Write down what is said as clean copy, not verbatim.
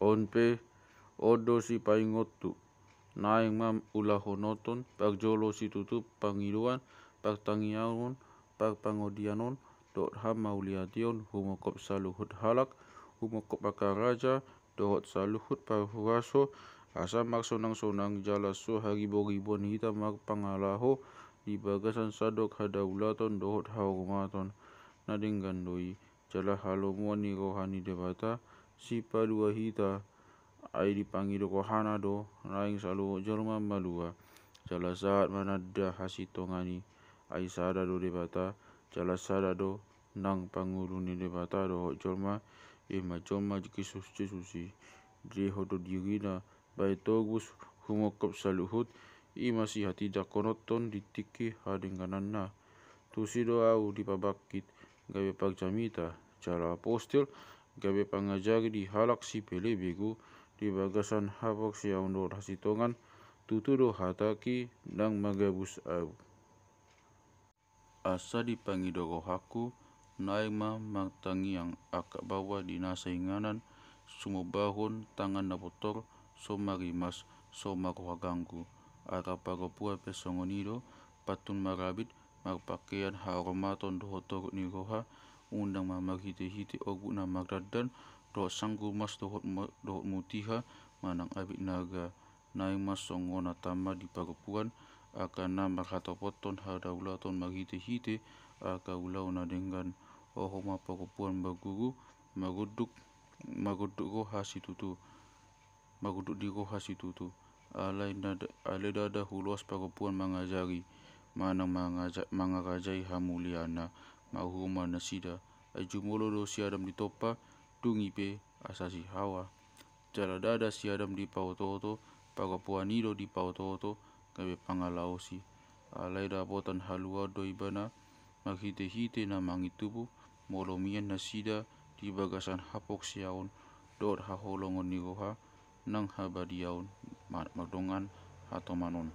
onpe odo si paingotu naing mam ulahonoton pagjolo si tutup pangiluan pagtangiaon pagpangodianon dot ham mauliation humokop saluhut halak humokop akaraja dohot saluhut parhuraso asa magsonang-sonang jalaso haribo-ribuan hita magpangalaho di bagasan sadok hadaulaton dohot haurumaton nadinggandoi jala halomuan ni rohani debata si padua hita ay dipanggil rohana do naing salu jalma malua jala saat manada hasitongani ay sada do debata jala sada do nang panguluni debata do jalma majoma jikisus jesusi hodo dirina baitogus humokop saluhut masih hati dakonoton ditiki hadinggananna tusido au dipabakit gawe pagjamita jala apostel gawe pangajari di halak si pelebegu di bagasan hapok si aundor hasitongan tutudo hataki nang magabus au asa dipangido rohaku naima magtangiang akak bawa di nasainganan sumubahon tangan na botor somarimas somaruhagangku ara pagopua pesongonido patun marabit magpakaian haromaton dohotor ni roha undang mamaghite-hite ogu na magraddan do sanggu mas dohot mutiha manang abit naga naing mas songona tama di pagopuan akana maghatopoton hadaulaton maghite-hite aka ulau na dengan ohoma pagopuan baguru maguduk roha situtu maguduk di roha situtu alai dada hulos pagopuan mangajari manang mangarajai hamuliana mahuma nasida ajumolo do si Adam ditopa dungipe asasi hawa jala dada si Adam di pautoto pagapuanido di pautoto gawe pangalaosi alai dapotan halua do ibana maghite-hite na mangitubu molomian nasida di bagasan hapok siaon dot haholongon ni roha nang habadiaon magdongan hatomanon